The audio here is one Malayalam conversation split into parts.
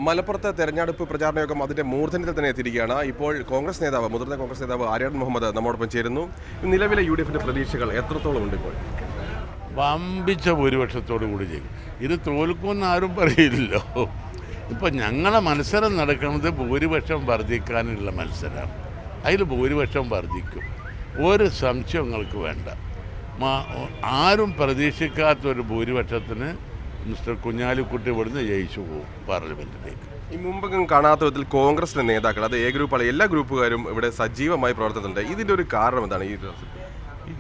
മലപ്പുറത്തെ തെരഞ്ഞെടുപ്പ് പ്രചാരണ യോഗം അതിന്റെ മൂർധന്യത്തിൽ തന്നെ എത്തിയിരിക്കുകയാണ്. ഇപ്പോൾ മുതിർന്ന കോൺഗ്രസ് നേതാവ് ആര്യാടൻ മുഹമ്മദ് നമ്മോടൊപ്പം ചേരുന്നു. നിലവിലെ UDFന്റെ പ്രതീക്ഷകൾ എത്രത്തോളം ഉണ്ട്? ഇപ്പോൾ വമ്പിച്ച ഭൂരിപക്ഷത്തോടു കൂടി ചെയ്യും. ഇത് തോൽക്കുമെന്ന് ആരും പറയില്ലല്ലോ. ഇപ്പം ഞങ്ങളെ മത്സരം നടക്കുന്നത് ഭൂരിപക്ഷം വർദ്ധിക്കാനുള്ള മത്സരമാണ്. അതിൽ ഭൂരിപക്ഷം വർദ്ധിക്കും, ഒരു സംശയങ്ങൾക്ക് വേണ്ട. ആരും പ്രതീക്ഷിക്കാത്തൊരു ഭൂരിപക്ഷത്തിന് മിസ്റ്റർ കുഞ്ഞാലിക്കുട്ടി ഇവിടുന്ന് ജയിച്ചു പോകും പാർലമെന്റിലേക്ക്. ഈ മുമ്പെങ്കിലും കാണാത്ത വിധത്തിൽ കോൺഗ്രസിന്റെ നേതാക്കൾ, അത് ഗ്രൂപ്പാണ്, എല്ലാ ഗ്രൂപ്പുകാരും ഇവിടെ സജീവമായി പ്രവർത്തിക്കുന്നുണ്ട്. ഇതിൻ്റെ ഒരു കാരണം എന്താണ്?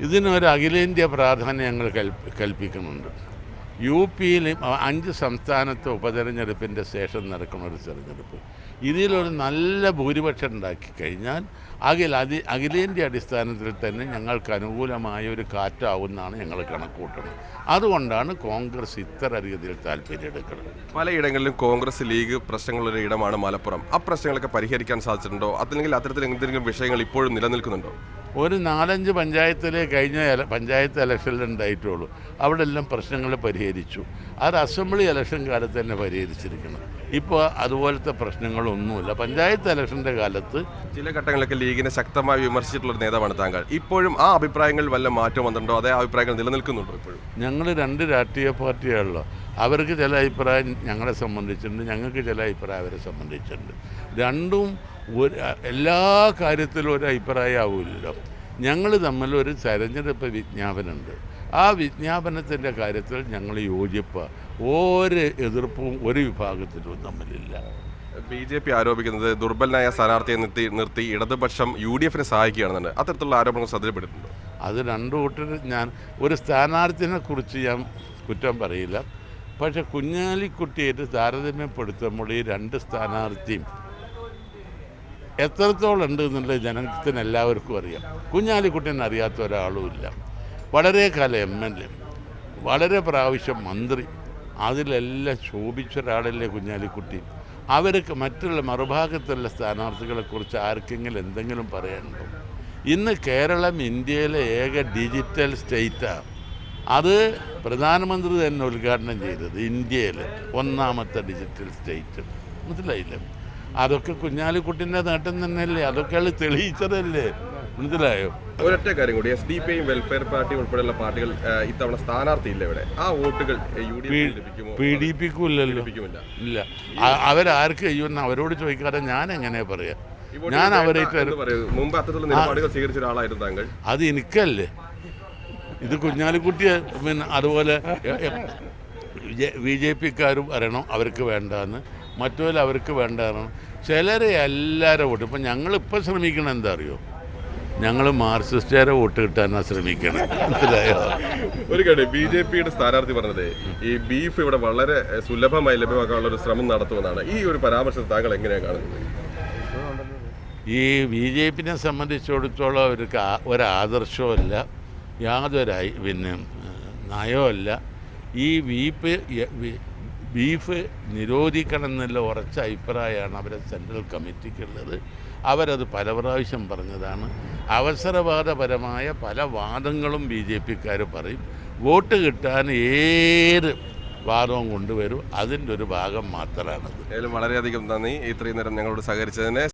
ഇതിനൊരു അഖിലേന്ത്യാ പ്രാധാന്യം ഞങ്ങൾ കൽപ്പിക്കുന്നുണ്ട്. UPയിൽ 5 സംസ്ഥാനത്തെ ഉപതെരഞ്ഞെടുപ്പിൻ്റെ ശേഷം നടക്കുന്ന ഒരു തെരഞ്ഞെടുപ്പ്, ഇതിലൊരു നല്ല ഭൂരിപക്ഷം ഉണ്ടാക്കി കഴിഞ്ഞാൽ അഖിലേന്ത്യാ അടിസ്ഥാനത്തിൽ തന്നെ ഞങ്ങൾക്ക് അനുകൂലമായ ഒരു കാറ്റാവുമെന്നാണ് ഞങ്ങൾ കണക്കൂട്ടുന്നത്. അതുകൊണ്ടാണ് കോൺഗ്രസ് ഇത്ര രീതിയിൽ താല്പര്യമെടുക്കുന്നത്. പലയിടങ്ങളിലും കോൺഗ്രസ് ലീഗ് പ്രശ്നങ്ങളുള്ള ഇടമാണ് മലപ്പുറം. ആ പ്രശ്നങ്ങളൊക്കെ പരിഹരിക്കാൻ സാധിച്ചിട്ടുണ്ടോ? അല്ലെങ്കിൽ അത്തരത്തിൽ എന്തെങ്കിലും വിഷയങ്ങൾ ഇപ്പോഴും നിലനിൽക്കുന്നുണ്ടോ? ഒരു 4-5 പഞ്ചായത്തിലെ കഴിഞ്ഞ പഞ്ചായത്ത് ഇലക്ഷനിൽ ഉണ്ടായിട്ടുള്ളൂ. അവിടെ എല്ലാം പ്രശ്നങ്ങൾ പരിഹരിച്ചു. അത് അസംബ്ലി ഇലക്ഷൻ കാലത്ത് തന്നെ പരിഹരിച്ചിരിക്കണം. ഇപ്പോൾ അതുപോലത്തെ പ്രശ്നങ്ങളൊന്നുമില്ല. പഞ്ചായത്ത് ഇലക്ഷൻ്റെ കാലത്ത് ചില ഘട്ടങ്ങളിലൊക്കെ ലീഗിനെ ശക്തമായി വിമർശിച്ചിട്ടുള്ളൊരു നേതാവാണ് താങ്കൾ. ഇപ്പോഴും ആ അഭിപ്രായങ്ങളിൽ വല്ല മാറ്റം വന്നിട്ടുണ്ടോ? അതേ അഭിപ്രായങ്ങൾ നിലനിൽക്കുന്നുണ്ടോ ഇപ്പോഴും? ഞങ്ങൾ 2 രാഷ്ട്രീയ പാർട്ടിയാണല്ലോ. അവർക്ക് ചില അഭിപ്രായം ഞങ്ങളെ സംബന്ധിച്ചിട്ടുണ്ട്, ഞങ്ങൾക്ക് ചില അഭിപ്രായം അവരെ സംബന്ധിച്ചിട്ടുണ്ട്. രണ്ടും എല്ലാ കാര്യത്തിലും ഒരു അഭിപ്രായമാവില്ലല്ലോ. ഞങ്ങൾ തമ്മിലൊരു തെരഞ്ഞെടുപ്പ് വിജ്ഞാപനമുണ്ട്. ആ വിജ്ഞാപനത്തിൻ്റെ കാര്യത്തിൽ ഞങ്ങൾ യോജിപ്പാണ്. ഒരു എതിർപ്പും ഒരു വിഭാഗത്തിലും തമ്മിലില്ല. BJP ആരോപിക്കുന്നത് ദുർബലനായ സ്ഥാനാർത്ഥിയെ നിർത്തി ഇടതുപക്ഷം UDFനെ സഹായിക്കുകയാണെന്നുണ്ട്. അത്തരത്തിലുള്ള ആരോപണങ്ങൾ ശ്രദ്ധയിൽപ്പെടുന്നുണ്ടോ? അത് രണ്ടു കൂട്ടർ, ഞാൻ ഒരു സ്ഥാനാർത്ഥിനെ കുറിച്ച് ഞാൻ കുറ്റം പറയില്ല. പക്ഷെ കുഞ്ഞാലിക്കുട്ടിയായിട്ട് താരതമ്യപ്പെടുത്തുമ്പോൾ ഈ 2 സ്ഥാനാർത്ഥിയും എത്രത്തോളം ഉണ്ട് എന്നുള്ളത് ജനത്തിന് എല്ലാവർക്കും അറിയാം. കുഞ്ഞാലിക്കുട്ടിനെ അറിയാത്ത ഒരാളുമില്ല. വളരെ കാലം MLA, വളരെ പ്രാവശ്യം മന്ത്രി, അതിലെല്ലാം ശോഭിച്ച ഒരാളല്ലേ കുഞ്ഞാലിക്കുട്ടി. അവർക്ക് മറ്റുള്ള മറുഭാഗത്തുള്ള സ്ഥാനാർത്ഥികളെക്കുറിച്ച് ആർക്കെങ്കിലും എന്തെങ്കിലും പറയാനുണ്ടോ? ഇന്ന് കേരളം ഇന്ത്യയിലെ ഏക ഡിജിറ്റൽ സ്റ്റേറ്റാണ്. അത് പ്രധാനമന്ത്രി തന്നെ ഉദ്ഘാടനം ചെയ്തത്, ഇന്ത്യയിൽ 1ാമത്തെ ഡിജിറ്റൽ സ്റ്റേറ്റ്. മനസ്സിലായില്ലേ? അതൊക്കെ കുഞ്ഞാലിക്കുട്ടിൻ്റെ നേട്ടം തന്നെയല്ലേ? അതൊക്കെ തെളിയിച്ചതല്ലേ? മനസ്സിലായോ? ഒരൊറ്റ കാര്യം കൂടി, SDPI വെൽഫെയർ പാർട്ടി ഉൾപ്പെടെയുള്ള പാർട്ടികൾ ഇത്തവണ സ്ഥാനാർത്ഥിയില്ല ഇവിടെ. ആ വോട്ടുകൾ PDPക്കുമില്ലല്ലോ. ഇല്ല, അവരാർക്ക് ചെയ്യുമെന്ന് അവരോട് ചോദിക്കാതെ ഞാൻ എങ്ങനെ പറയാം? ഞാൻ അവരെ മുമ്പ് അത്തരത്തിലുള്ള നിലപാടുകൾ സ്വീകരിച്ച ഒരാളായിരുന്നു താങ്കൾ. അത് എനിക്കല്ലേ. ഇത് കുഞ്ഞാലിക്കുട്ടിയെ പിന്നെ അതുപോലെ BJPക്കാരും അറിയണം അവർക്ക് വേണ്ടാന്ന്, മറ്റൊരു അവർക്ക് വേണ്ടാന്ന്. ചിലരെ എല്ലാവരും വോട്ട്. ഇപ്പം ഞങ്ങളിപ്പോൾ ശ്രമിക്കണം എന്താ അറിയോ? ഞങ്ങൾ മാർക്സിസ്റ്റുകാരെ വോട്ട് കിട്ടാനാണ് ശ്രമിക്കണം. മനസ്സിലായോ? ഒരു കാര്യം, BJPയുടെ സ്ഥാനാർത്ഥി പറഞ്ഞത് ഈ ബീഫ് ഇവിടെ വളരെ സുലഭമായി ലഭ്യമാക്കാനുള്ള ഒരു ശ്രമം നടത്തുമെന്നാണ്. ഈ ഒരു പരാമർശം താങ്കൾ എങ്ങനെയാണ് കാണുന്നത്? ഈ BJPനെ സംബന്ധിച്ചിടത്തോളം അവർക്ക് ഒരാദർശമല്ല, യാതൊരു നയമല്ല. ഈ ബീഫ് നിരോധിക്കണം എന്നുള്ള ഉറച്ച അഭിപ്രായമാണ് അവരെ സെൻട്രൽ കമ്മിറ്റിക്കുള്ളത്. അവരത് പല പ്രാവശ്യം പറഞ്ഞതാണ്. അവസരവാദപരമായ പല വാദങ്ങളും BJPക്കാർ പറയും. വോട്ട് കിട്ടാൻ ഏത് വാദവും കൊണ്ടുവരും. അതിൻ്റെ ഒരു ഭാഗം മാത്രമാണത്. വളരെയധികം നന്ദി ഇത്രയും നേരം ഞങ്ങളോട് സഹകരിച്ചതിന്.